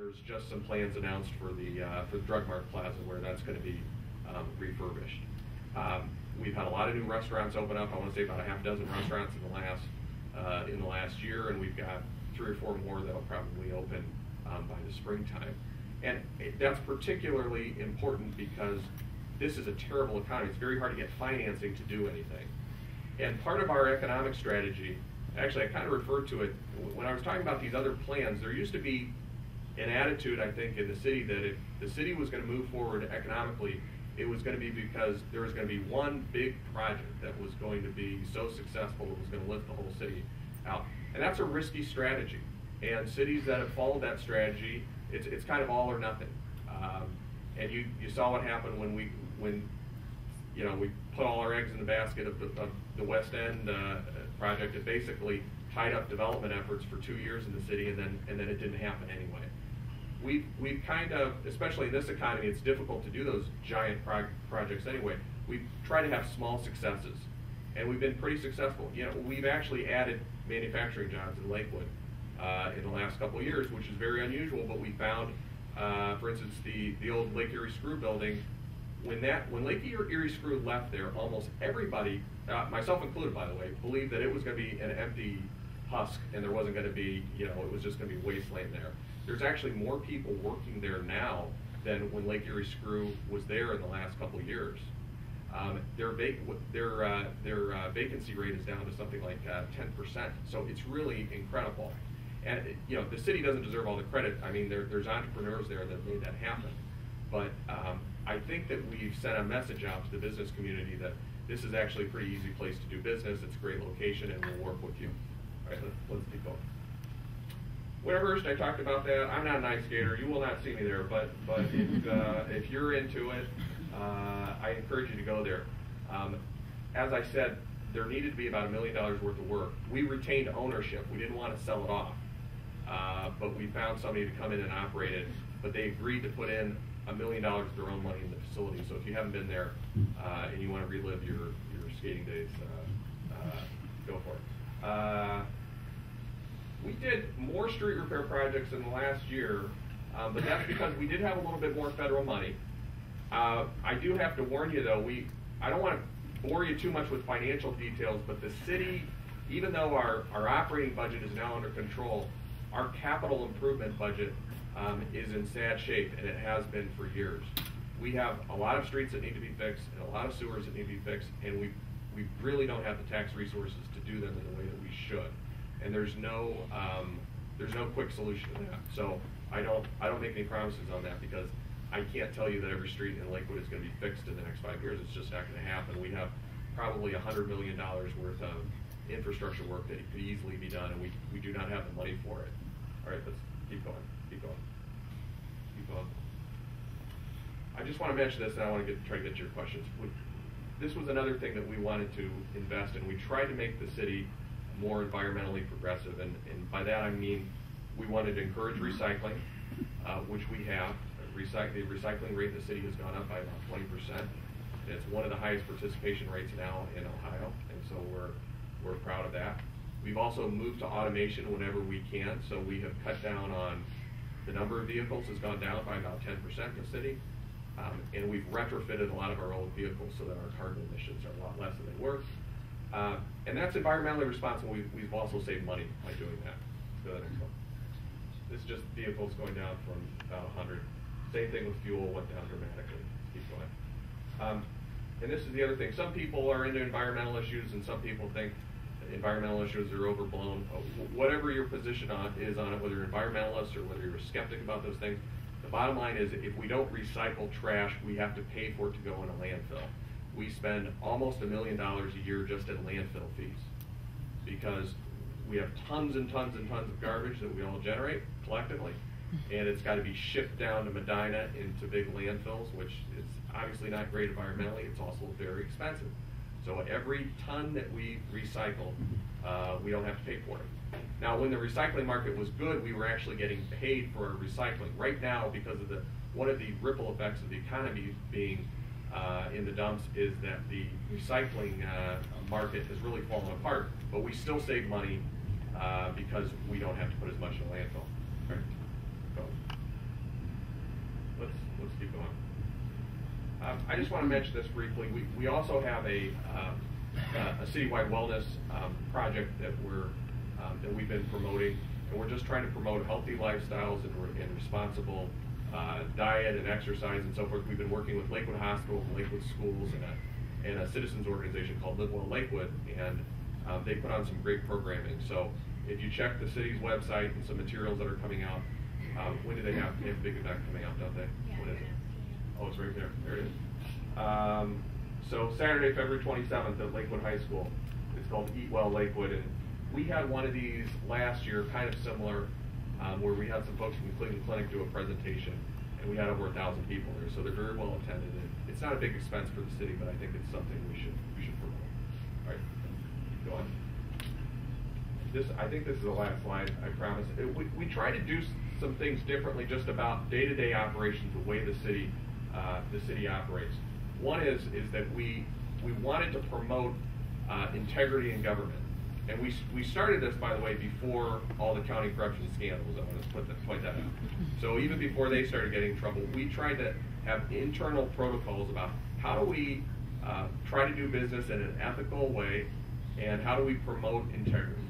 there's just some plans announced for the Drug Mart Plaza where that's going to be refurbished. We've had a lot of new restaurants open up. I want to say about a half dozen restaurants in the last year, and we've got 3 or 4 more that'll probably open by the springtime. And that's particularly important because this is a terrible economy. It's very hard to get financing to do anything. And part of our economic strategy, actually I kind of referred to it, when I was talking about these other plans, there used to be an attitude, I think, in the city that if the city was going to move forward economically, it was going to be because there was going to be one big project that was going to be so successful it was going to lift the whole city out. And that's a risky strategy. And cities that have followed that strategy, it's kind of all or nothing. And you saw what happened when we put all our eggs in the basket of the West End project. It basically tied up development efforts for 2 years in the city, and then it didn't happen anyway. We've kind of, especially in this economy, it's difficult to do those giant projects anyway. We try to have small successes, and we've been pretty successful. We've actually added manufacturing jobs in Lakewood in the last couple of years, which is very unusual. But we found, for instance, the old Lake Erie Screw building. When Lake Erie Screw left there, almost everybody, myself included, by the way, believed that it was going to be an empty husk, and there wasn't going to be, it was just going to be wasteland there. There's actually more people working there now than when Lake Erie Screw was there in the last couple of years. Their vacancy rate is down to something like 10%. So it's really incredible. And the city doesn't deserve all the credit. I mean, there's entrepreneurs there that made that happen. But I think that we've sent a message out to the business community that this is actually a pretty easy place to do business. It's a great location, and we'll work with you. All right, let's keep going. Winterhurst, I talked about that. I'm not an ice skater. You will not see me there, but if you're into it, I encourage you to go there. As I said, there needed to be about $1 million worth of work. We retained ownership. We didn't want to sell it off, but we found somebody to come in and operate it. But they agreed to put in $1 million of their own money in the facility. So if you haven't been there and you want to relive your skating days, go for it. We did more street repair projects in the last year, but that's because we did have a little bit more federal money. I do have to warn you, though, I don't want to bore you too much with financial details, but the city, even though our operating budget is now under control, our capital improvement budget is in sad shape, and it has been for years. We have a lot of streets that need to be fixed and a lot of sewers that need to be fixed, and we really don't have the tax resources to do them in the way that we should. And there's no quick solution to that. So I don't make any promises on that because I can't tell you that every street in Lakewood is going to be fixed in the next 5 years. It's just not going to happen. We have probably $100 million worth of infrastructure work that could easily be done, and we do not have the money for it. All right, let's keep going. I just want to mention this, and I want to try to get to your questions. This was another thing that we wanted to invest in. We tried to make the city more environmentally progressive, and by that I mean we wanted to encourage recycling, which we have. The recycling rate in the city has gone up by about 20%. It's one of the highest participation rates now in Ohio, and so we're proud of that. We've also moved to automation whenever we can, so we have cut down on the number of vehicles has gone down by about 10% in the city, and we've retrofitted a lot of our old vehicles so that our carbon emissions are a lot less than they were. And that's environmentally responsible. We've also saved money by doing that. Go to the next one. This is just vehicles going down from about 100. Same thing with fuel, went down dramatically. Keep going. And this is the other thing. Some people are into environmental issues, and some people think environmental issues are overblown. Whatever your position is on it, whether you're an environmentalist or whether you're a skeptic about those things, the bottom line is if we don't recycle trash, we have to pay for it to go in a landfill. We spend almost $1 million a year just in landfill fees because we have tons and tons and tons of garbage that we all generate collectively, and it's got to be shipped down to Medina into big landfills, which is obviously not great environmentally. It's also very expensive. So every ton that we recycle, we don't have to pay for it. Now, when the recycling market was good, we were actually getting paid for our recycling. Right now, because of one of the ripple effects of the economy being in the dumps is that the recycling market has really fallen apart, but we still save money because we don't have to put as much in a landfill. Right. Keep going. I just want to mention this briefly. We also have a citywide wellness project that we've been promoting, and we're just trying to promote healthy lifestyles and responsible diet and exercise and so forth. We've been working with Lakewood Hospital and Lakewood Schools and a citizens organization called Live Well Lakewood, and they put on some great programming. So if you check the city's website and some materials that are coming out, when do they have? They have a big event coming out, don't they? Yeah, When is it? Oh, it's right there. There it is. So Saturday, February 27th at Lakewood High School. It's called Eat Well Lakewood, and we had one of these last year, kind of similar, where we had some folks from the Cleveland Clinic do a presentation, and we had over 1,000 people there. So they're very well attended. And it's not a big expense for the city, but I think it's something we should promote. All right, go on. I think this is the last slide, I promise. We try to do some things differently just about day-to-day operations, the way the city operates. One is that we wanted to promote integrity in government. And we started this, by the way, before all the county corruption scandals. I want to point that out. So even before they started getting in trouble, we tried to have internal protocols about how do we try to do business in an ethical way, and how do we promote integrity.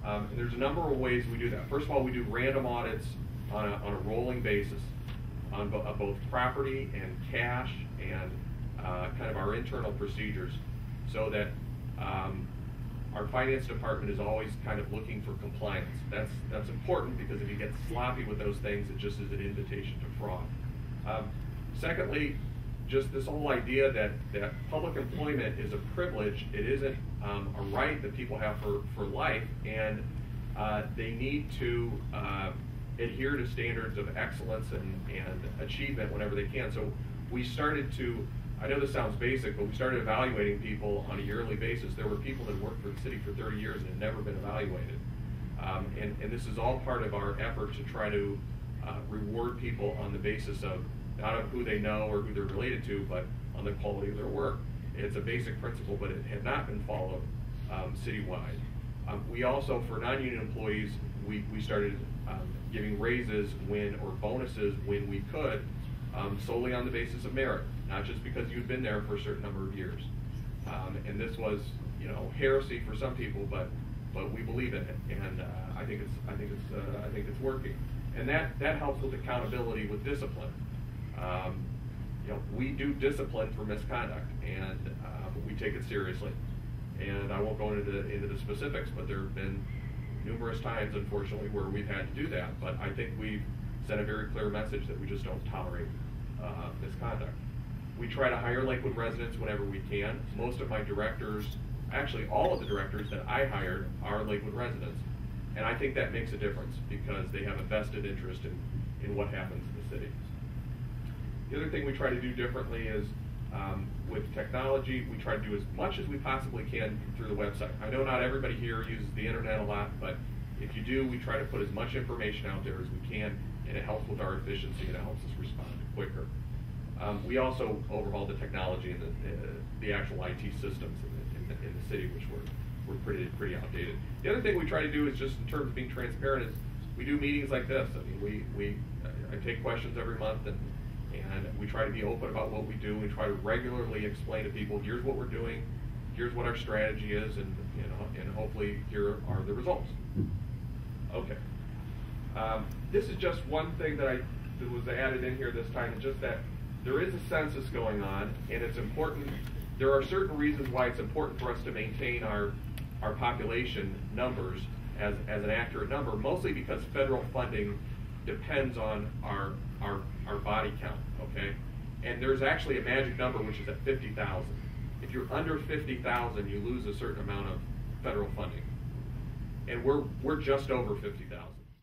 And there's a number of ways we do that. First of all, we do random audits on a rolling basis on both property and cash and kind of our internal procedures, so that our finance department is always kind of looking for compliance. That's important, because if you get sloppy with those things, it just is an invitation to fraud. Secondly, just this whole idea that public employment is a privilege. It isn't a right that people have for life, and they need to adhere to standards of excellence and achievement whenever they can. So we started to, I know this sounds basic, but we started evaluating people on a yearly basis. There were people that worked for the city for 30 years and had never been evaluated. And this is all part of our effort to try to reward people on the basis of not of who they know or who they're related to, but on the quality of their work. It's a basic principle, but it had not been followed citywide. We also, for non-union employees, we started giving raises or bonuses when we could, solely on the basis of merit, not just because you'd been there for a certain number of years. And this was, heresy for some people, but we believe in it, and I think it's working. And that helps with accountability, with discipline. We do discipline for misconduct, and we take it seriously. And I won't go into the specifics, but there have been numerous times, unfortunately, where we've had to do that. But I think we've sent a very clear message that we just don't tolerate misconduct. We try to hire Lakewood residents whenever we can. Most of my directors, actually all of the directors that I hired, are Lakewood residents. And I think that makes a difference, because they have a vested interest in what happens in the city. The other thing we try to do differently is, with technology, we try to do as much as we possibly can through the website. I know not everybody here uses the internet a lot, but if you do, we try to put as much information out there as we can, and it helps with our efficiency, and it helps us respond quicker. We also overhaul the technology and the actual IT systems in the city, which were pretty outdated. The other thing we try to do is, just in terms of being transparent, is we do meetings like this. I mean, I take questions every month, and we try to be open about what we do. We try to regularly explain to people, here's what we're doing, here's what our strategy is, and hopefully here are the results. Okay. This is just one thing that was added in here this time, just that there is a census going on, and it's important. There are certain reasons why it's important for us to maintain our population numbers as an accurate number, mostly because federal funding depends on our body count, okay? And there's actually a magic number, which is at 50,000. If you're under 50,000, you lose a certain amount of federal funding. And we're just over 50,000.